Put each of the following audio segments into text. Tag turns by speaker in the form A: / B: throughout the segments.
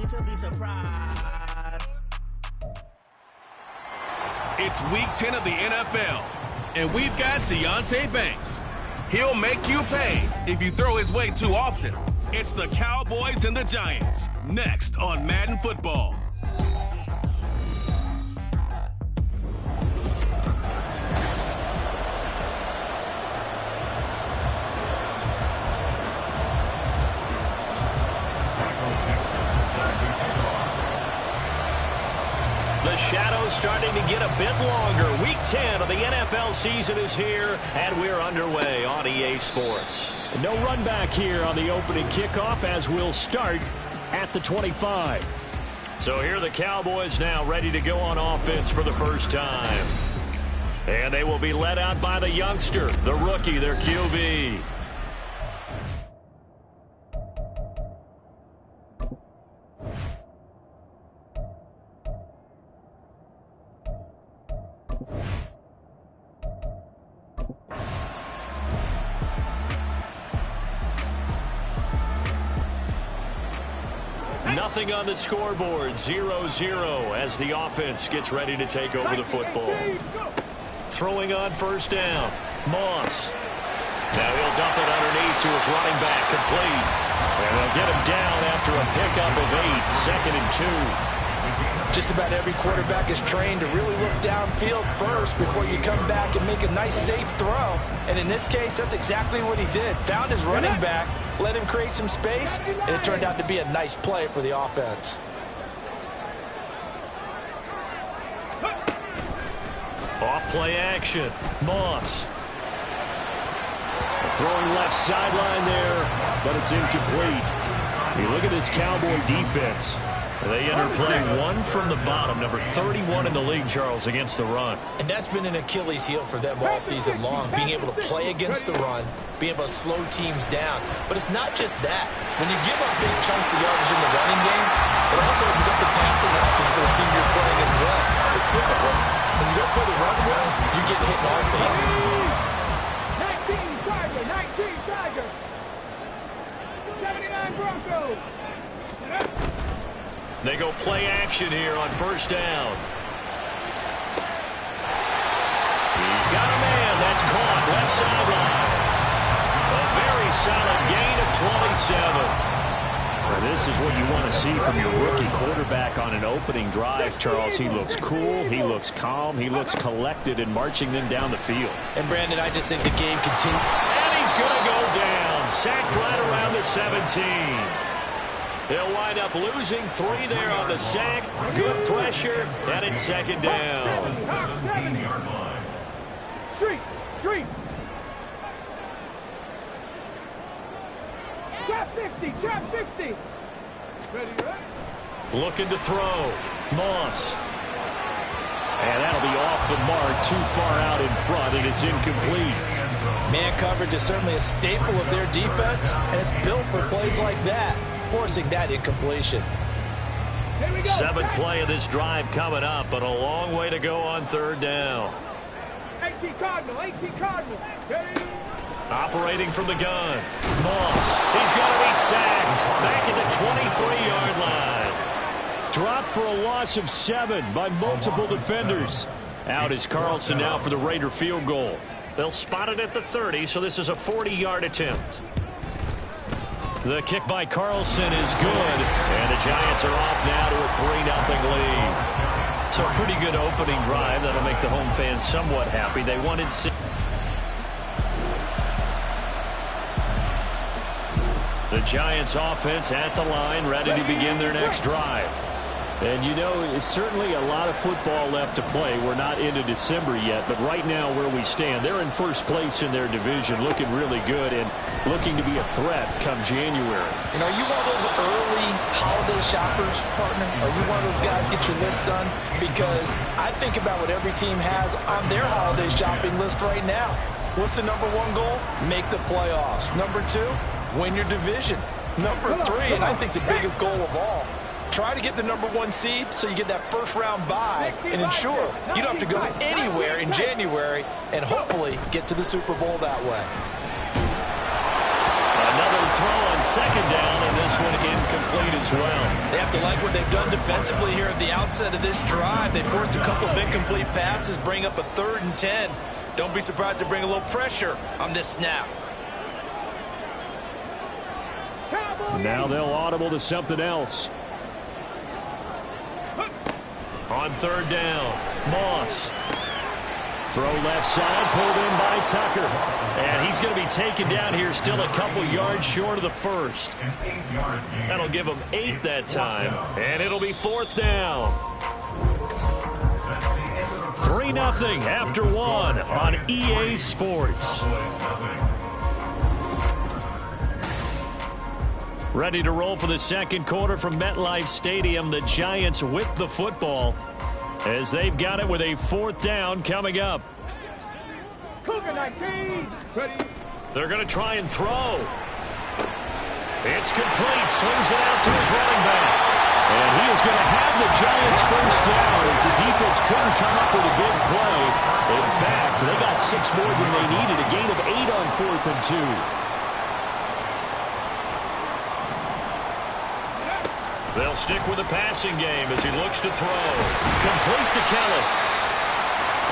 A: to be surprised.
B: It's week 10 of the NFL, and we've got Deonte Banks. He'll make you pay if you throw his way too often. It's the Cowboys and the Giants, next on Madden Football.
C: The shadow's starting to get a bit longer. Week 10 of the NFL season is here, and we're underway on EA Sports.
D: No run back here on the opening kickoff as we'll start at the 25.
C: So here are the Cowboys now ready to go on offense for the first time. And they will be led out by the youngster, the rookie, their QB. Nothing on the scoreboard, 0-0 as the offense gets ready to take over the football. Throwing on first down, Moss. Now he'll dump it underneath to his running back, complete. And they'll get him down after a pickup of 8, 2nd and 2.
E: Just about every quarterback is trained to really look downfield first before you come back and make a nice, safe throw. And in this case, that's exactly what he did. Found his running back, let him create some space, and it turned out to be a nice play for the offense.
C: Off play action, Moss.
D: Throwing left sideline there, but it's incomplete. You look at this Cowboy defense.
C: They enter play one from the bottom, number 31 in the league, Charles, against the run.
E: And that's been an Achilles heel for them all season long, being able to play against the run, being able to slow teams down. But it's not just that. When you give up big chunks of yardage in the running game, it also opens up the passing options for the team you're playing as well. So typically, when you don't play the run well, you get hit in all phases.
F: 19 Tiger. 79 Broncos.
C: They go play action here on first down. He's got a man. That's caught left sideline. A very solid gain of 27.
D: This is what you want to see from your rookie quarterback on an opening drive, Charles. He looks cool, he looks calm, he looks collected in marching them down the field.
E: And, Brandon, I just think the game continues.
C: And he's going to go down. Sacked right around the 17. They'll wind up losing 3 there on the sack. Good pressure, and it's second down.
F: Street. Trap 60. Ready?
C: Looking to throw. Moss. And that'll be off the mark, too far out in front, and it's incomplete.
E: Man coverage is certainly a staple of their defense, and it's built for plays like that, forcing that incompletion.
C: 7th play of this drive coming up, but a long way to go on third down.
F: 18 Cardinal. Ready?
C: Operating from the gun. Moss. He's going to be sacked. Back at the 23-yard line.
D: Dropped for a loss of 7 by multiple defenders.
C: Out is Carlson now for the Raider field goal. They'll spot it at the 30, so this is a 40-yard attempt. The kick by Carlson is good, and the Giants are off now to a 3-0 lead. So a pretty good opening drive. That'll make the home fans somewhat happy. They wanted 6. The Giants offense at the line, ready to begin their next drive.
D: And you know, it's certainly a lot of football left to play. We're not into December yet, but right now where we stand, they're in first place in their division, looking really good and looking to be a threat come January.
E: And are you one of those early holiday shoppers, partner? Are you one of those guys get your list done? Because I think about what every team has on their holiday shopping list right now. What's the number 1 goal? Make the playoffs. Number 2, win your division. Number 3, and I think the biggest goal of all, try to get the number 1 seed so you get that first-round bye and ensure you don't have to go anywhere in January and hopefully get to the Super Bowl that way.
C: Another throw on second down, and this one incomplete as well.
E: They have to like what they've done defensively here at the outset of this drive. They forced a couple of incomplete passes, bring up a 3rd and 10. Don't be surprised to bring a little pressure on this snap.
D: Now they'll audible to something else.
C: On 3rd down, Moss. Throw left side, pulled in by Tucker. And he's going to be taken down here, still a couple yards short of the first. That'll give him 8 that time. And it'll be 4th down. 3-0 after 1 on EA Sports. Ready to roll for the second quarter from MetLife Stadium. The Giants with the football as they've got it with a 4th down coming up. They're going to try and throw. It's complete. Swings it out to his running back. And he is going to have the Giants 1st down as the defense couldn't come up with a big play. In fact, they got 6 more than they needed. A gain of 8 on 4th and 2. They'll stick with the passing game as he looks to throw. Complete to Kelly.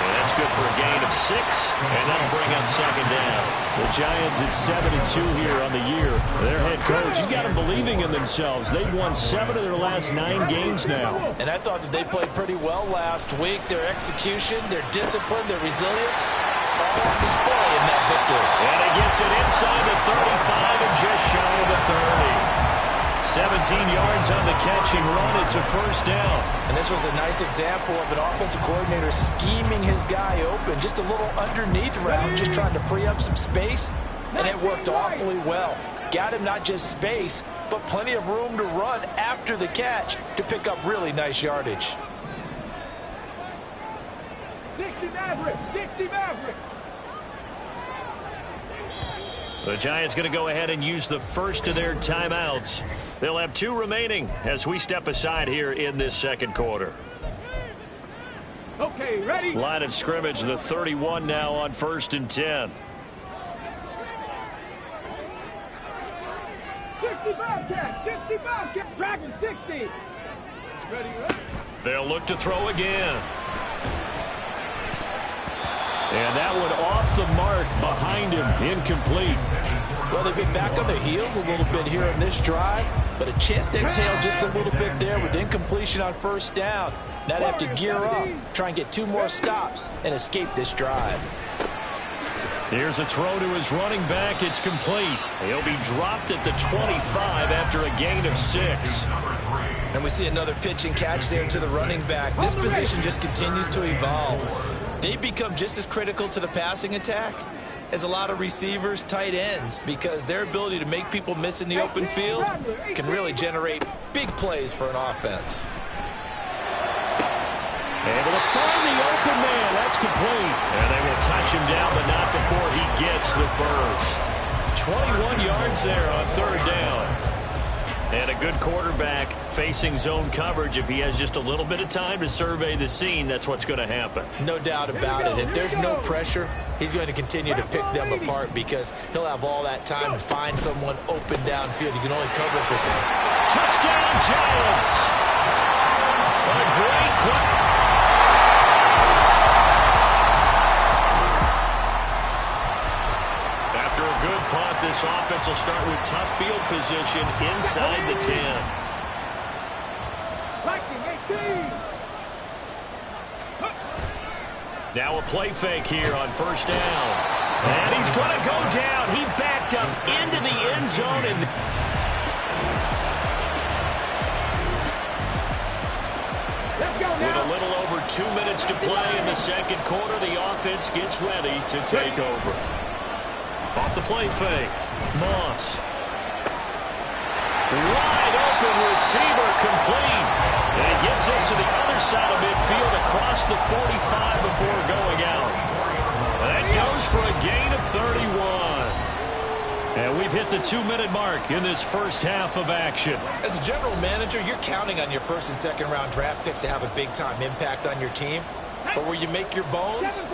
C: And that's good for a gain of 6, and that'll bring up 2nd down.
D: The Giants at 7-2 here on the year. Their head coach, he's got them believing in themselves. They've won 7 of their last 9 games now.
E: And I thought that they played pretty well last week. Their execution, their discipline, their resilience, all on display in that victory.
C: And he gets it inside the 35 and just shy of the 30. 17 yards on the catch and run. It's a 1st down.
E: And this was a nice example of an offensive coordinator scheming his guy open. Just a little underneath route, just trying to free up some space, and it worked awfully well. Got him not just space, but plenty of room to run after the catch to pick up really nice yardage.
F: 60 Maverick, 60 Maverick.
C: The Giants going to go ahead and use the first of their timeouts. They'll have 2 remaining as we step aside here in this second quarter.
F: Okay, ready?
C: Line of scrimmage, the 31 now on 1st and 10.
F: 65 catch, 65 catch, Dragon 60. Ready?
C: They'll look to throw again. And that one off the mark behind him, incomplete.
E: Well, they've been back on their heels a little bit here in this drive, but a chance to exhale just a little bit there with incompletion on 1st down. Now they have to gear up, try and get 2 more stops, and escape this drive.
C: Here's a throw to his running back. It's complete. He'll be dropped at the 25 after a gain of 6.
E: And we see another pitch and catch there to the running back. This position just continues to evolve. They become just as critical to the passing attack as a lot of receivers, tight ends, because their ability to make people miss in the open field can really generate big plays for an offense.
C: Able to find the open man. That's complete. And they will touch him down, but not before he gets the first. 21 yards there on 3rd down. And a good quarterback facing zone coverage. If he has just a little bit of time to survey the scene, that's what's going to happen.
E: No doubt about it. If there's no pressure, he's going to continue to pick them apart because he'll have all that time to find someone open downfield. You can only cover for some.
C: Touchdown, Giants! A great play. After a good punt, this offense will start with tough field position inside the 10. Now a play fake here on 1st down. And he's going to go down. He backed up into the end zone. And with a little over 2 minutes to play in the second quarter, the offense gets ready to take over. Off the play fake, Moss. Wide open receiver, complete. And he gets us to the other side of midfield across the 45 before going out. That goes for a gain of 31. And we've hit the 2-minute mark in this first half of action.
E: As a general manager, you're counting on your 1st and 2nd round draft picks to have a big-time impact on your team. But where you make your bones,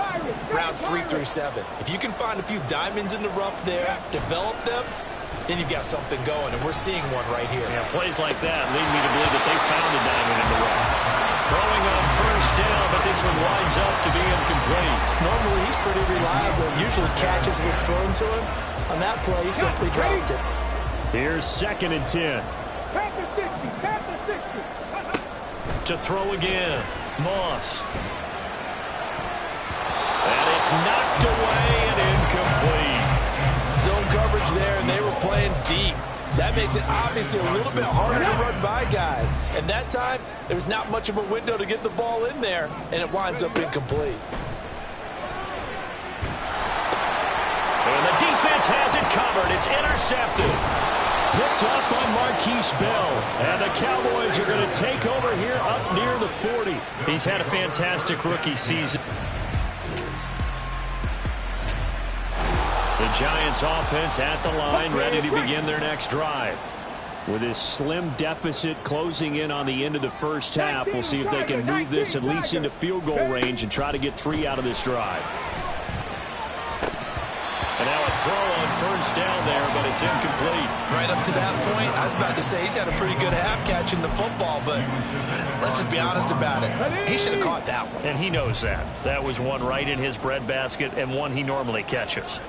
E: rounds 3 through 7. If you can find a few diamonds in the rough there, develop them, then you've got something going, and we're seeing one right here.
C: Yeah, plays like that lead me to believe that they found a diamond in the rough. Throwing on first down, but this one winds up to be incomplete.
E: Normally, he's pretty reliable. Usually catches what's thrown to him. On that play, he simply dropped it.
C: Here's 2nd and 10.
F: Panther 60, Panther 60.
C: To throw again. Moss. And it's knocked away and incomplete.
E: Zone coverage there, and they were playing deep. That makes it obviously a little bit harder to run by guys. And that time, there's not much of a window to get the ball in there, and it winds up incomplete.
C: And the defense has it covered. It's intercepted. Picked up by Marquise Bell. And the Cowboys are going to take over here up near the 40. He's had a fantastic rookie season. The Giants offense at the line, ready to begin their next drive. With this slim deficit closing in on the end of the first half, we'll see if they can move this at least into field goal range and try to get 3 out of this drive. And now a throw on first down there, but it's incomplete.
E: Right up to that point, I was about to say he's had a pretty good half catching the football, but let's just be honest about it. He should have caught that one.
C: And he knows that. That was one right in his breadbasket and one he normally catches.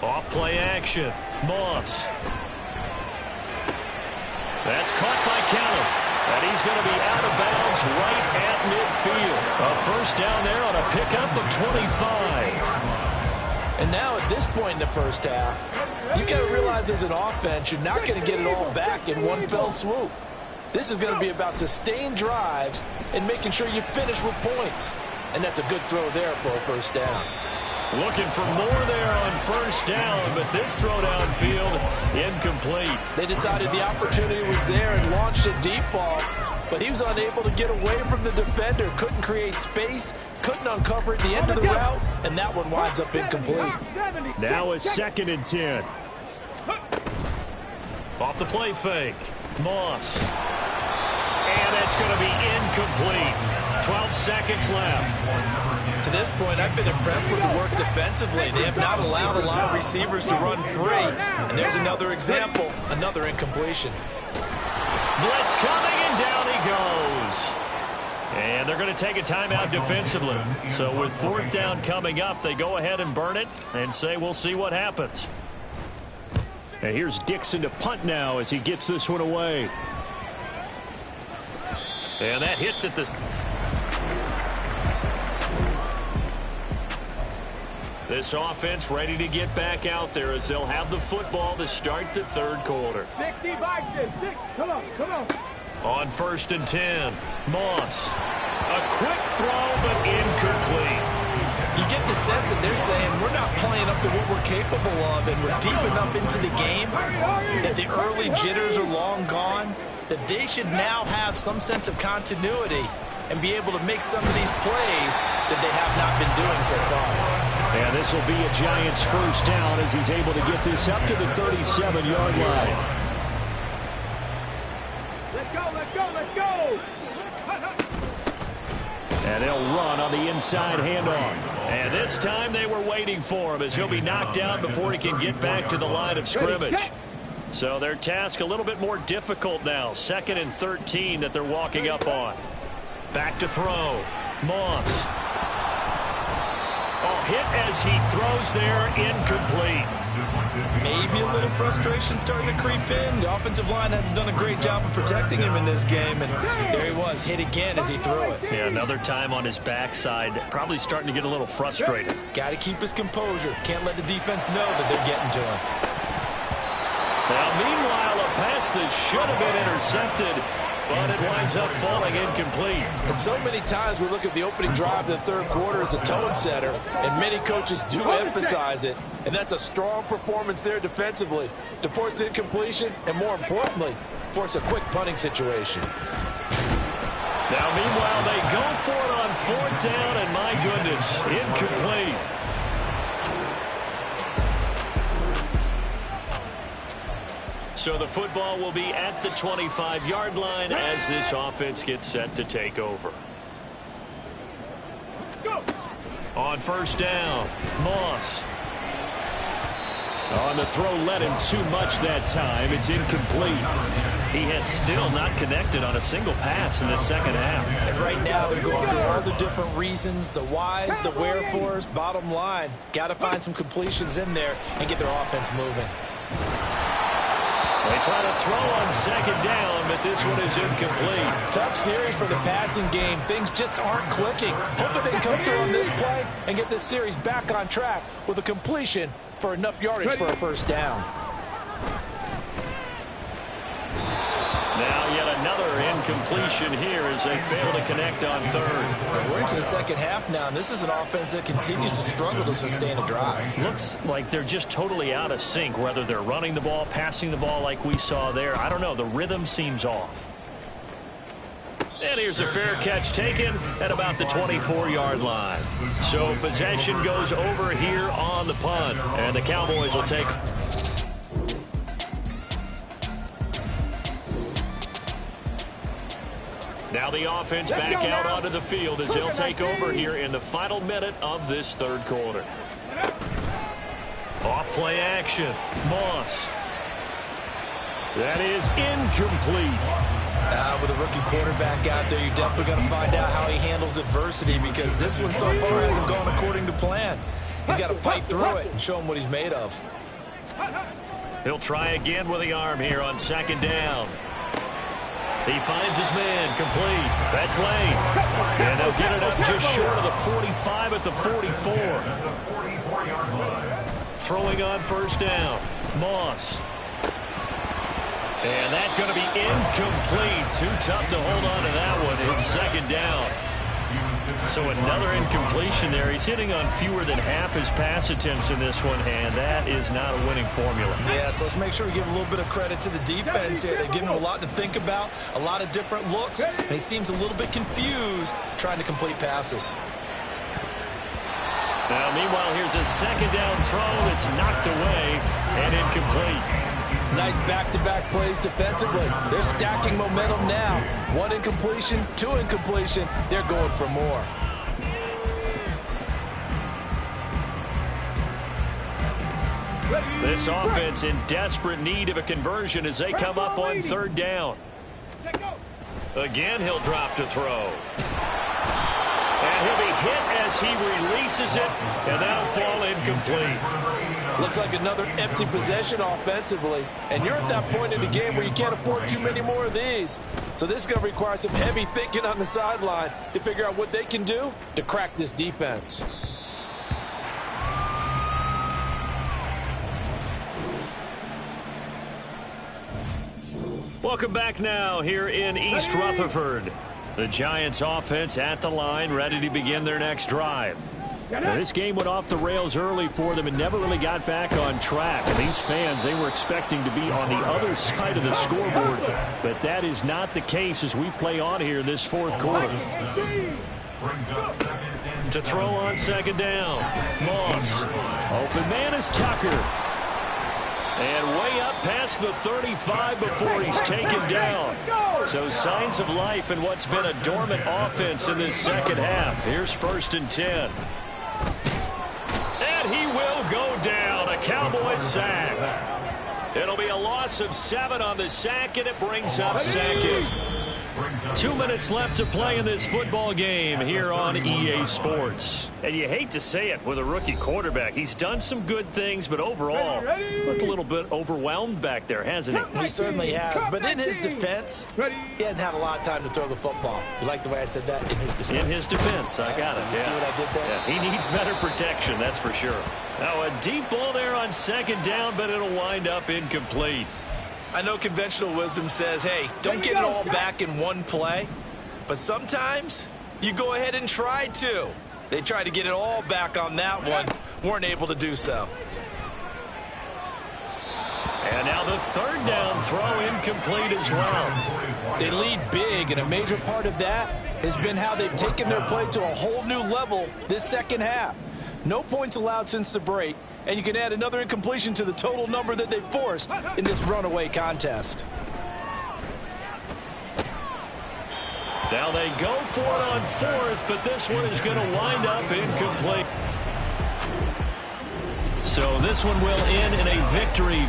C: Off play action. Moss. That's caught by Callum. And he's going to be out of bounds right at midfield. A first down there on a pickup of 25.
E: And now at this point in the first half, you've got to realize as an offense, you're not going to get it all back in one fell swoop. This is going to be about sustained drives and making sure you finish with points. And that's a good throw there for a first down.
C: Looking for more there on first down, but this throw downfield incomplete.
E: They decided the opportunity was there and launched a deep ball, but he was unable to get away from the defender, couldn't create space, couldn't uncover at the end of the route, and that one winds up incomplete.
C: Now a 2nd and 10. Off the play fake. Moss. And it's going to be incomplete. 12 seconds left.
E: To this point, I've been impressed with the work defensively. They have not allowed a lot of receivers to run free. And there's another example, another incompletion.
C: Blitz coming, and down he goes. And they're going to take a timeout defensively. So with 4th down coming up, they go ahead and burn it and say we'll see what happens. And here's Dixon to punt now as he gets this one away. And that hits at the... This offense ready to get back out there as they'll have the football to start the 3rd quarter.
F: 60 Vikings. Come on, come on.
C: On 1st and 10, Moss. A quick throw, but incomplete.
E: You get the sense that they're saying we're not playing up to what we're capable of, and we're deep enough into the game that the early jitters are long gone, that they should now have some sense of continuity and be able to make some of these plays that they have not been doing so far.
C: And this will be a Giants first down as he's able to get this up to the 37-yard line.
F: Let's go, let's go, let's go.
C: And they'll run on the inside handoff. And this time they were waiting for him as he'll be knocked down before he can get back to the line of scrimmage. So their task a little bit more difficult now. 2nd and 13 that they're walking up on. Back to throw. Moss. Oh, hit as he throws there, incomplete.
E: Maybe a little frustration starting to creep in. The offensive line hasn't done a great job of protecting him in this game, and there he was, hit again as he threw it.
C: Yeah, another time on his backside, probably starting to get a little frustrated.
E: Got to keep his composure. Can't let the defense know that they're getting to him.
C: Now, meanwhile, a pass that should have been intercepted, but it winds up falling incomplete.
E: And so many times we look at the opening drive of the 3rd quarter as a tone setter, and many coaches do emphasize it, and that's a strong performance there defensively to force incompletion and, more importantly, force a quick punting situation.
C: Now, meanwhile, they go for it on 4th down, and my goodness, incomplete. So the football will be at the 25-yard line as this offense gets set to take over. On first down, Moss.
D: On the throw, led him too much that time. It's incomplete.
C: He has still not connected on a single pass in the second half.
E: And right now they're going through all the different reasons, the whys, the wherefores. Bottom line, got to find some completions in there and get their offense moving.
C: They try to throw on second down, but this one is incomplete.
E: Tough series for the passing game. Things just aren't clicking. Hoping they come through on this play and get this series back on track with a completion for enough yardage for a first down.
C: Now yet another incompletion here as they fail to connect on third.
E: We're into the second half now, and this is an offense that continues to struggle to sustain a drive.
C: Looks like they're just totally out of sync, whether they're running the ball, passing the ball like we saw there. I don't know. The rhythm seems off. And here's a fair catch taken at about the 24-yard line. So possession goes over here on the punt, and the Cowboys will take. Now the offense back out onto the field as they'll take over here in the final minute of this third quarter. Off play action. Moss.
D: That is incomplete.
E: With a rookie quarterback out there, you're definitely going to find out how he handles adversity, because this one so far hasn't gone according to plan. He's got to fight through it and show him what he's made of.
C: He'll try again with the arm here on second down. He finds his man, complete. That's Lane. And they'll get it up just short of the 45 at the 44. Throwing on first down. Moss. And that's going to be incomplete. Too tough to hold on to that one. It's second down. So another incompletion there. He's hitting on fewer than half his pass attempts in this one, and that is not a winning formula.
E: Yeah, so let's make sure we give a little bit of credit to the defense here. They're giving him a lot to think about, a lot of different looks, and he seems a little bit confused trying to complete passes.
C: Now, meanwhile, here's a second down throw that's knocked away and incomplete.
E: Nice back-to-back plays defensively. They're stacking momentum now. One incompletion, two incompletion. They're going for more.
C: This offense in desperate need of a conversion as they come up on third down. Again, he'll drop to throw. And he'll be hit as he releases it, and that'll fall incomplete.
E: Looks like another empty possession offensively. And you're at that point in the game where you can't afford too many more of these. So this is going to require some heavy thinking on the sideline to figure out what they can do to crack this defense.
C: Welcome back now here in East Rutherford. The Giants offense at the line, ready to begin their next drive.
D: Now, this game went off the rails early for them and never really got back on track. And these fans, they were expecting to be on the other side of the scoreboard. But that is not the case as we play on here this fourth quarter.
C: To throw on second down, Moss.
D: Open man is Tucker.
C: And way up past the 35 before he's taken down. So signs of life in what's been a dormant offense in this second half. Here's first and 10. And he will go down. A Cowboys sack. It'll be a loss of 7 on the sack, and it brings up second. 2 minutes left to play in this football game here on EA Sports. And you hate to say it with a rookie quarterback. He's done some good things, but overall, looked a little bit overwhelmed back there, hasn't he?
E: He certainly has. But in his defense, he hadn't had a lot of time to throw the football. You like the way I said that? In his defense.
C: In his defense, I got it.
E: You see what I did there?
C: Yeah, he needs better protection, that's for sure. Now, a deep ball there on second down, but it'll wind up incomplete.
E: I know conventional wisdom says, hey, don't get it all back in one play. But sometimes you go ahead and try to. They tried to get it all back on that one. Weren't able to do so.
C: And now the third down throw incomplete as well.
E: They lead big, and a major part of that has been how they've taken their play to a whole new level this second half. No points allowed since the break. And you can add another incompletion to the total number that they forced in this runaway contest.
C: Now they go for it on fourth, but this one is going to wind up incomplete. So this one will end in a